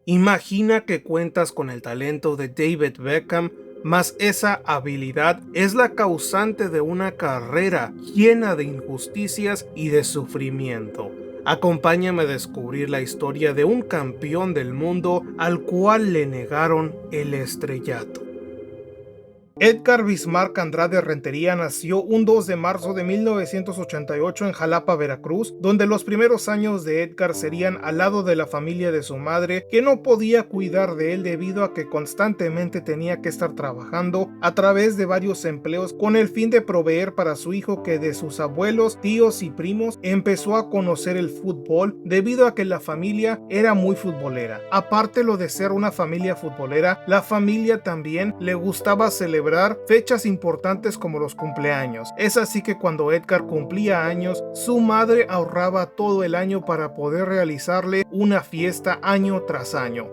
Imagina que cuentas con el talento de David Beckham, mas esa habilidad es la causante de una carrera llena de injusticias y de sufrimiento. Acompáñame a descubrir la historia de un campeón del mundo al cual le negaron el estrellato. Edgar Bismarck Andrade Rentería nació un 2 de marzo de 1988 en Jalapa, Veracruz, donde los primeros años de Edgar serían al lado de la familia de su madre, que no podía cuidar de él debido a que constantemente tenía que estar trabajando a través de varios empleos con el fin de proveer para su hijo, que de sus abuelos, tíos y primos empezó a conocer el fútbol debido a que la familia era muy futbolera. Aparte lo de ser una familia futbolera, la familia también le gustaba celebrar fechas importantes como los cumpleaños. Es así que cuando Edgar cumplía años, su madre ahorraba todo el año para poder realizarle una fiesta año tras año.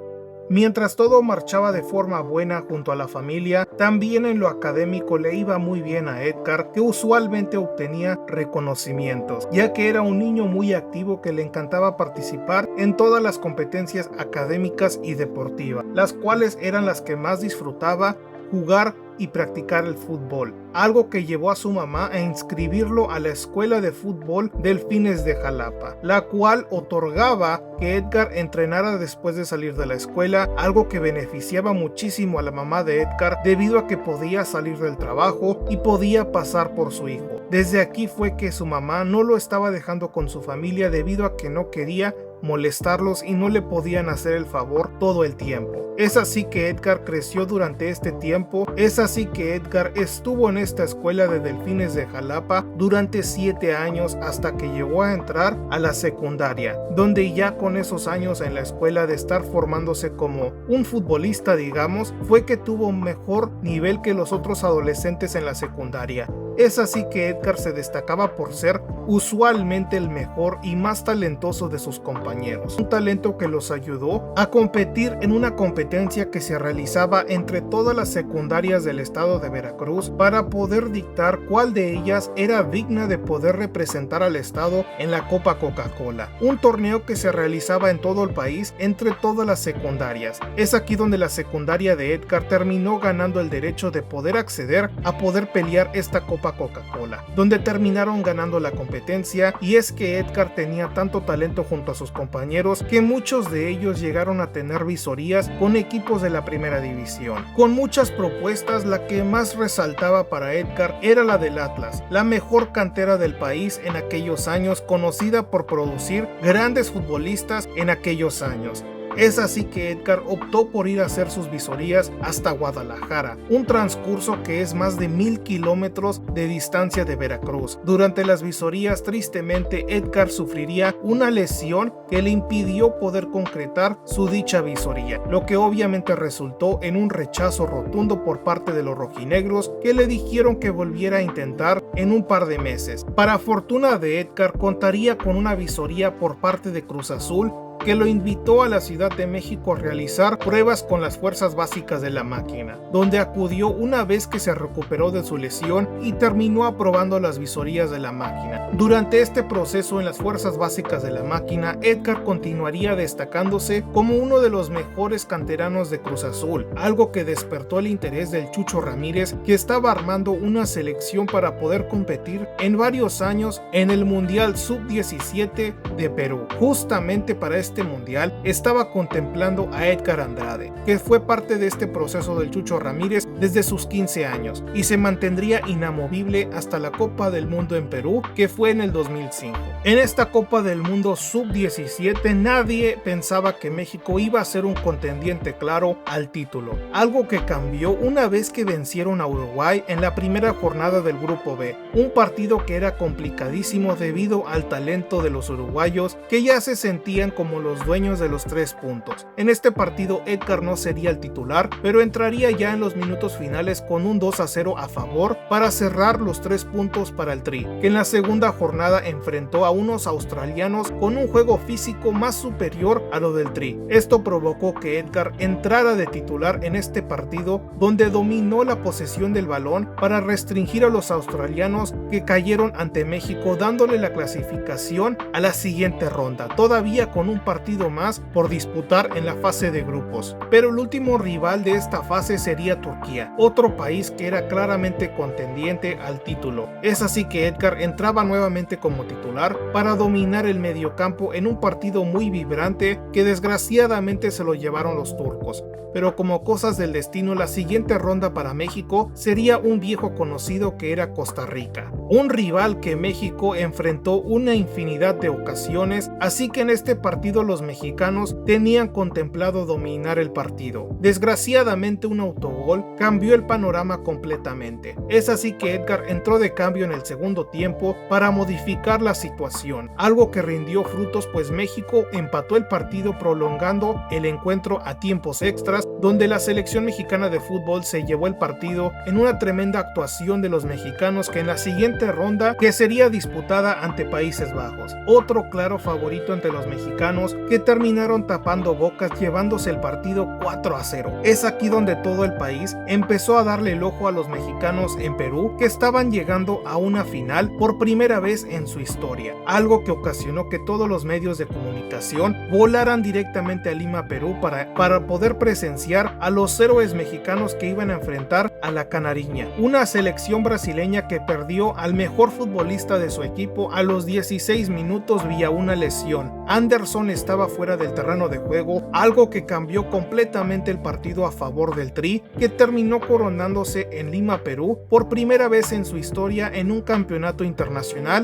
Mientras todo marchaba de forma buena junto a la familia, también en lo académico le iba muy bien a Edgar, que usualmente obtenía reconocimientos, ya que era un niño muy activo que le encantaba participar en todas las competencias académicas y deportivas, las cuales eran las que más disfrutaba: jugar y practicar el fútbol, algo que llevó a su mamá a inscribirlo a la escuela de fútbol Delfines de Jalapa, la cual otorgaba que Edgar entrenara después de salir de la escuela, algo que beneficiaba muchísimo a la mamá de Edgar debido a que podía salir del trabajo y podía pasar por su hijo. Desde aquí fue que su mamá no lo estaba dejando con su familia debido a que no quería molestarlos y no le podían hacer el favor todo el tiempo. Es así que Edgar creció durante este tiempo, es así que Edgar estuvo en esta escuela de Delfines de Jalapa durante 7 años hasta que llegó a entrar a la secundaria, donde ya con esos años en la escuela de estar formándose como un futbolista, digamos, fue que tuvo un mejor nivel que los otros adolescentes en la secundaria. Es así que Edgar se destacaba por ser usualmente el mejor y más talentoso de sus compañeros, un talento que los ayudó a competir en una competencia que se realizaba entre todas las secundarias del estado de Veracruz para poder dictar cuál de ellas era digna de poder representar al estado en la Copa Coca-Cola, un torneo que se realizaba en todo el país entre todas las secundarias. Es aquí donde la secundaria de Edgar terminó ganando el derecho de poder acceder a poder pelear esta Copa Coca-Cola, donde terminaron ganando la competencia. Y es que Edgar tenía tanto talento junto a sus compañeros que muchos de ellos llegaron a tener visorías con equipos de la primera división. Con muchas propuestas, la que más resaltaba para Edgar era la del Atlas, la mejor cantera del país en aquellos años, conocida por producir grandes futbolistas en aquellos años. Es así que Edgar optó por ir a hacer sus visorías hasta Guadalajara, un transcurso que es más de 1000 kilómetros de distancia de Veracruz. Durante las visorías, tristemente, Edgar sufriría una lesión que le impidió poder concretar su dicha visoría, lo que obviamente resultó en un rechazo rotundo por parte de los rojinegros, que le dijeron que volviera a intentar en un par de meses. Para fortuna de Edgar, contaría con una visoría por parte de Cruz Azul, que lo invitó a la Ciudad de México a realizar pruebas con las fuerzas básicas de la máquina, donde acudió una vez que se recuperó de su lesión y terminó aprobando las visorías de la máquina. Durante este proceso en las fuerzas básicas de la máquina, Edgar continuaría destacándose como uno de los mejores canteranos de Cruz Azul, algo que despertó el interés del Chucho Ramírez, que estaba armando una selección para poder competir en varios años en el Mundial Sub-17 de Perú. Justamente para este mundial estaba contemplando a Edgar Andrade, que fue parte de este proceso del Chucho Ramírez desde sus 15 años y se mantendría inamovible hasta la Copa del Mundo en Perú, que fue en el 2005. En esta Copa del Mundo Sub-17 nadie pensaba que México iba a ser un contendiente claro al título, algo que cambió una vez que vencieron a Uruguay en la primera jornada del Grupo B, un partido que era complicadísimo debido al talento de los uruguayos, que ya se sentían como los dueños de los 3 puntos. En este partido Edgar no sería el titular, pero entraría ya en los minutos finales con un 2-0 a favor para cerrar los 3 puntos para el Tri, que en la segunda jornada enfrentó a unos australianos con un juego físico más superior a lo del Tri. Esto provocó que Edgar entrara de titular en este partido, donde dominó la posesión del balón para restringir a los australianos, que cayeron ante México, dándole la clasificación a la siguiente ronda, todavía con un partido partido más por disputar en la fase de grupos. Pero el último rival de esta fase sería Turquía, otro país que era claramente contendiente al título. Es así que Edgar entraba nuevamente como titular para dominar el mediocampo en un partido muy vibrante que desgraciadamente se lo llevaron los turcos. Pero como cosas del destino, la siguiente ronda para México sería un viejo conocido que era Costa Rica, un rival que México enfrentó una infinidad de ocasiones, así que en este partido los mexicanos tenían contemplado dominar el partido. Desgraciadamente un autogol cambió el panorama completamente. Es así que Edgar entró de cambio en el segundo tiempo para modificar la situación, algo que rindió frutos pues México empató el partido prolongando el encuentro a tiempos extras, donde la selección mexicana de fútbol se llevó el partido en una tremenda actuación de los mexicanos que en la siguiente ronda que sería disputada ante Países Bajos, otro claro favorito entre los mexicanos que terminaron tapando bocas llevándose el partido 4-0. Es aquí donde todo el país empezó a darle el ojo a los mexicanos en Perú que estaban llegando a una final por primera vez en su historia, algo que ocasionó que todos los medios de comunicación volaran directamente a Lima, Perú para poder presenciar a los héroes mexicanos que iban a enfrentar a la Canariña, una selección brasileña que perdió al mejor futbolista de su equipo a los 16 minutos vía una lesión. Anderson estaba fuera del terreno de juego, algo que cambió completamente el partido a favor del Tri, que terminó coronándose en Lima, Perú, por primera vez en su historia en un campeonato internacional.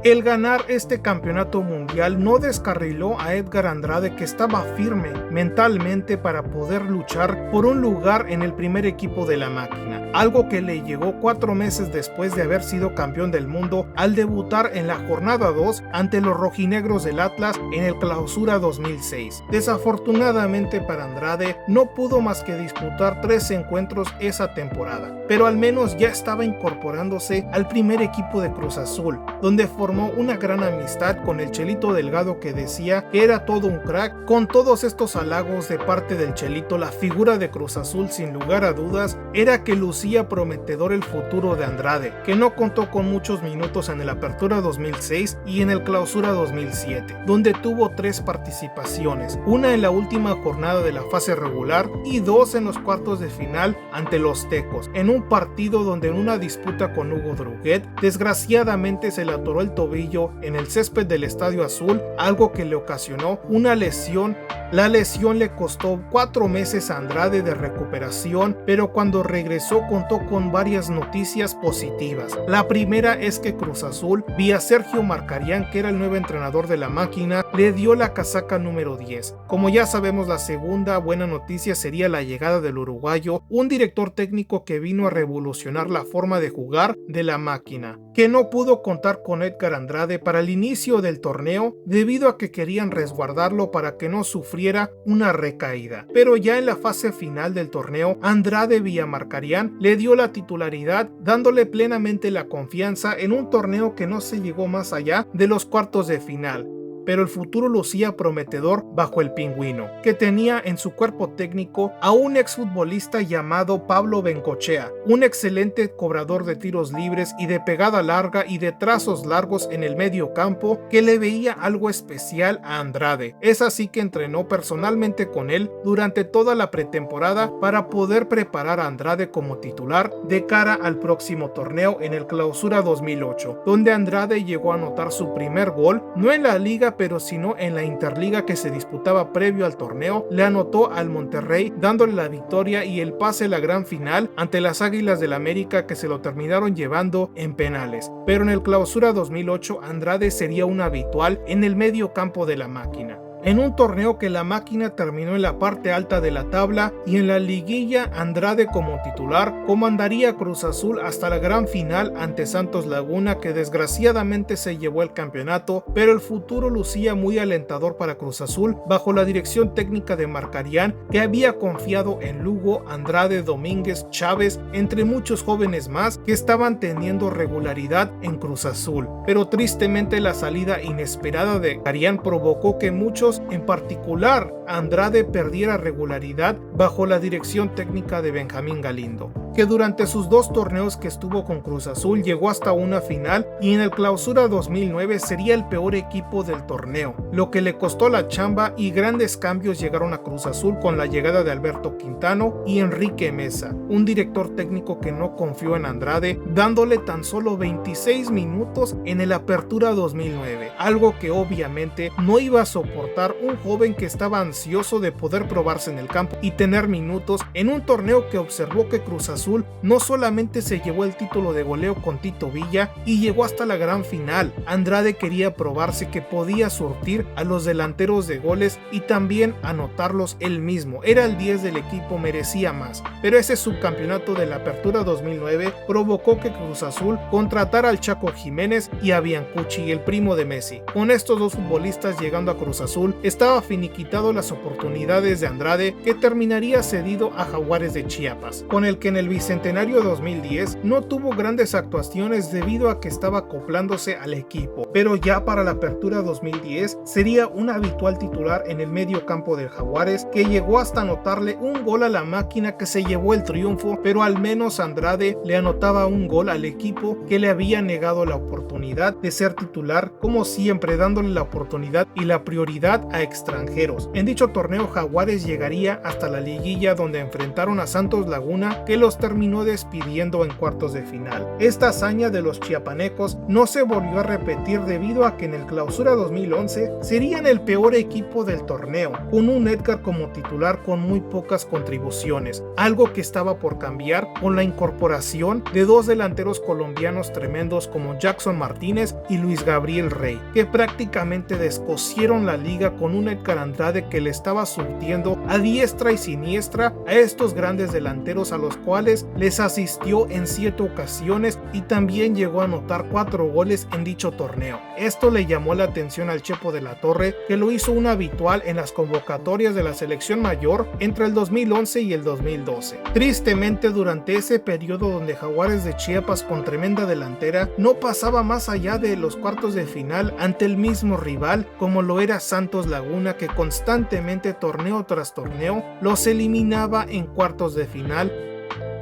El ganar este campeonato mundial no descarriló a Edgar Andrade, que estaba firme mentalmente para poder luchar por un lugar en el primer equipo de la máquina, algo que le llegó 4 meses después de haber sido campeón del mundo al debutar en la jornada 2 ante los rojinegros del Atlas en el Clausura 2006. Desafortunadamente para Andrade no pudo más que disputar 3 encuentros esa temporada, pero al menos ya estaba incorporándose al primer equipo de Cruz Azul, donde formó una gran amistad con el Chelito Delgado, que decía que era todo un crack. Con todos estos halagos de parte del Chelito, la figura de Cruz Azul sin lugar a dudas era que lucía prometedor el futuro de Andrade, que no contó con muchos minutos en el Apertura 2006 y en el Clausura 2007, donde tuvo 3 participaciones, una en la última jornada de la fase regular y 2 en los cuartos de final ante los Tecos, en un partido donde en una disputa con Hugo Druguet desgraciadamente se le atoró el tobillo en el césped del Estadio Azul, algo que le ocasionó una lesión. La lesión le costó 4 meses a Andrade de recuperación, pero cuando regresó contó con varias noticias positivas. La primera es que Cruz Azul, vía Sergio Marcarián, que era el nuevo entrenador de la máquina, le dio la casaca número 10. Como ya sabemos, la segunda buena noticia sería la llegada del uruguayo, un director técnico que vino a revolucionar la forma de jugar de la máquina, que no pudo contar con Edgar Andrade para el inicio del torneo debido a que querían resguardarlo para que no sufriera una recaída. Pero ya en la fase final del torneo, Andrade vía Marcarián le dio la titularidad, dándole plenamente la confianza en un torneo que no se llegó más allá de los cuartos de final. Pero el futuro lucía prometedor bajo el Pingüino, que tenía en su cuerpo técnico a un exfutbolista llamado Pablo Bengochea, un excelente cobrador de tiros libres y de pegada larga y de trazos largos en el medio campo, que le veía algo especial a Andrade. Es así que entrenó personalmente con él durante toda la pretemporada para poder preparar a Andrade como titular de cara al próximo torneo en el Clausura 2008, donde Andrade llegó a anotar su primer gol, no en la liga, pero sino en la Interliga que se disputaba previo al torneo. Le anotó al Monterrey dándole la victoria y el pase a la gran final ante las Águilas del América, que se lo terminaron llevando en penales. Pero en el Clausura 2008 Andrade sería un habitual en el medio campo de la máquina. En un torneo que la máquina terminó en la parte alta de la tabla y en la liguilla Andrade como titular comandaría Cruz Azul hasta la gran final ante Santos Laguna, que desgraciadamente se llevó el campeonato, pero el futuro lucía muy alentador para Cruz Azul bajo la dirección técnica de Marcarián, que había confiado en Lugo, Andrade, Domínguez, Chávez, entre muchos jóvenes más que estaban teniendo regularidad en Cruz Azul. Pero tristemente la salida inesperada de Marcarián provocó que muchos, en particular Andrade perdiera regularidad bajo la dirección técnica de Benjamín Galindo, que durante sus 2 torneos que estuvo con Cruz Azul llegó hasta una final y en el Clausura 2009 sería el peor equipo del torneo, lo que le costó la chamba, y grandes cambios llegaron a Cruz Azul con la llegada de Alberto Quintano y Enrique Meza, un director técnico que no confió en Andrade, dándole tan solo 26 minutos en el Apertura 2009, algo que obviamente no iba a soportar un joven que estaba ansioso de poder probarse en el campo y tener minutos en un torneo que observó que Cruz Azul no solamente se llevó el título de goleo con Tito Villa y llegó hasta la gran final. Andrade quería probarse que podía surtir a los delanteros de goles y también anotarlos él mismo. Era el 10 del equipo, merecía más, pero ese subcampeonato de la Apertura 2009 provocó que Cruz Azul contratara al Chaco Jiménez y a Biancucci, el primo de Messi. Con estos 2 futbolistas llegando a Cruz Azul, estaba finiquitado las oportunidades de Andrade, que terminaría cedido a Jaguares de Chiapas, con el que en el Bicentenario 2010 no tuvo grandes actuaciones debido a que estaba acoplándose al equipo, pero ya para la Apertura 2010 sería un habitual titular en el medio campo del Jaguares, que llegó hasta anotarle un gol a la máquina que se llevó el triunfo, pero al menos Andrade le anotaba un gol al equipo que le había negado la oportunidad de ser titular, como siempre dándole la oportunidad y la prioridad a extranjeros. En dicho torneo Jaguares llegaría hasta la liguilla, donde enfrentaron a Santos Laguna, que los terminó despidiendo en cuartos de final. Esta hazaña de los chiapanecos no se volvió a repetir debido a que en el Clausura 2011 serían el peor equipo del torneo, con un Edgar como titular con muy pocas contribuciones, algo que estaba por cambiar con la incorporación de 2 delanteros colombianos tremendos como Jackson Martínez y Luis Gabriel Rey, que prácticamente descosieron la liga con un Edgar Andrade que le estaba surtiendo a diestra y siniestra a estos grandes delanteros, a los cuales les asistió en 7 ocasiones y también llegó a anotar 4 goles en dicho torneo. Esto le llamó la atención al Chepo de la Torre, que lo hizo un habitual en las convocatorias de la selección mayor entre el 2011 y el 2012. Tristemente, durante ese periodo donde Jaguares de Chiapas con tremenda delantera no pasaba más allá de los cuartos de final ante el mismo rival como lo era Santos Laguna, que constantemente torneo tras torneo los eliminaba en cuartos de final.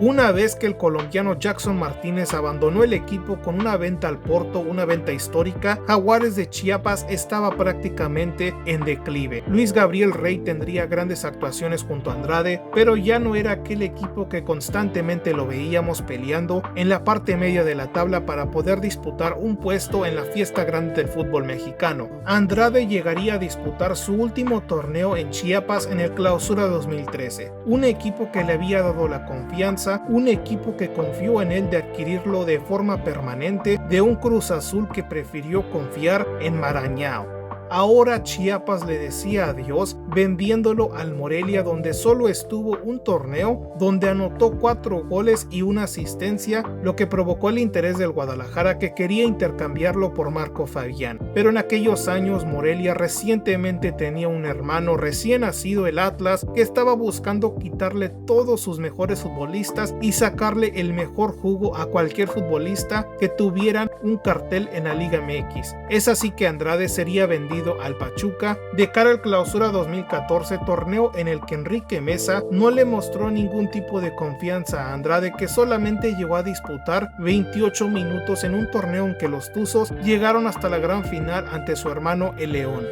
Una vez que el colombiano Jackson Martínez abandonó el equipo con una venta al Porto, una venta histórica, Jaguares de Chiapas estaba prácticamente en declive. Luis Gabriel Rey tendría grandes actuaciones junto a Andrade, pero ya no era aquel equipo que constantemente lo veíamos peleando en la parte media de la tabla para poder disputar un puesto en la fiesta grande del fútbol mexicano. Andrade llegaría a disputar su último torneo en Chiapas en el Clausura 2013, un equipo que le había dado la confianza, un equipo que confió en él de adquirirlo de forma permanente de un Cruz Azul que prefirió confiar en Marañao. Ahora Chiapas le decía adiós vendiéndolo al Morelia, donde solo estuvo un torneo, donde anotó 4 goles y una asistencia, lo que provocó el interés del Guadalajara, que quería intercambiarlo por Marco Fabián. Pero en aquellos años Morelia recientemente tenía un hermano recién nacido, el Atlas, que estaba buscando quitarle todos sus mejores futbolistas y sacarle el mejor jugo a cualquier futbolista que tuvieran un cartel en la Liga MX. Es así que Andrade sería vendido al Pachuca de cara al Clausura 2014, torneo en el que Enrique Meza no le mostró ningún tipo de confianza a Andrade, que solamente llegó a disputar 28 minutos en un torneo en que los Tuzos llegaron hasta la gran final ante su hermano el León.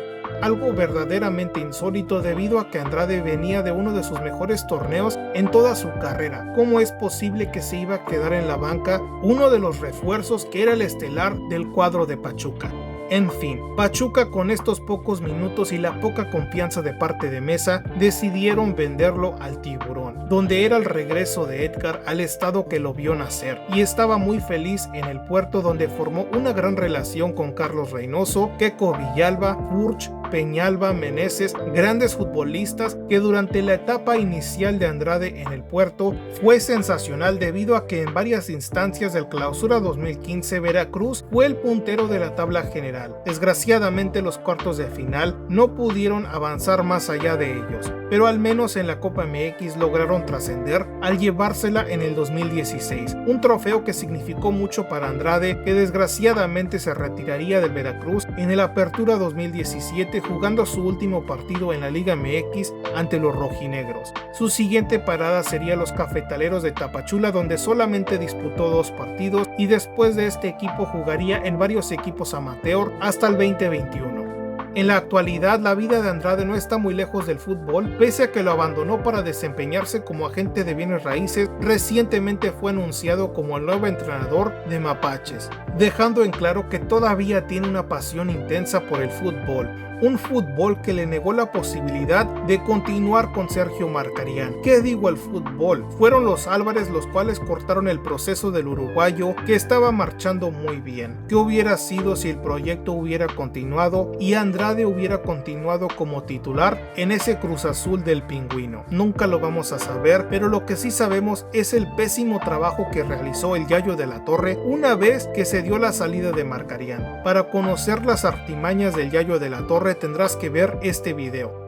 Algo verdaderamente insólito debido a que Andrade venía de uno de sus mejores torneos en toda su carrera. ¿Cómo es posible que se iba a quedar en la banca uno de los refuerzos que era el estelar del cuadro de Pachuca? En fin, Pachuca, con estos pocos minutos y la poca confianza de parte de Meza, decidieron venderlo al Tiburón, donde era el regreso de Edgar al estado que lo vio nacer, y estaba muy feliz en el puerto, donde formó una gran relación con Carlos Reynoso, Keko Villalba, Furch, Peñalba, Meneses, grandes futbolistas que durante la etapa inicial de Andrade en el puerto fue sensacional debido a que en varias instancias del Clausura 2015 Veracruz fue el puntero de la tabla general general. Desgraciadamente los cuartos de final no pudieron avanzar más allá de ellos, pero al menos en la Copa MX lograron trascender al llevársela en el 2016, un trofeo que significó mucho para Andrade, que desgraciadamente se retiraría del Veracruz en el Apertura 2017 jugando su último partido en la Liga MX ante los rojinegros. Su siguiente parada sería los Cafetaleros de Tapachula, donde solamente disputó 2 partidos y después de este equipo jugaría en varios equipos amateur hasta el 2021. En la actualidad, la vida de Andrade no está muy lejos del fútbol, pese a que lo abandonó para desempeñarse como agente de bienes raíces. Recientemente fue anunciado como el nuevo entrenador de Mapaches, dejando en claro que todavía tiene una pasión intensa por el fútbol. Un fútbol que le negó la posibilidad de continuar con Sergio Markarián. ¿Qué digo el fútbol? Fueron los Álvarez los cuales cortaron el proceso del uruguayo, que estaba marchando muy bien. ¿Qué hubiera sido si el proyecto hubiera continuado y Andrade hubiera continuado como titular en ese Cruz Azul del Pingüino? Nunca lo vamos a saber, pero lo que sí sabemos es el pésimo trabajo que realizó el Yayo de la Torre una vez que se dio la salida de Markarián. Para conocer las artimañas del Yayo de la Torre tendrás que ver este video.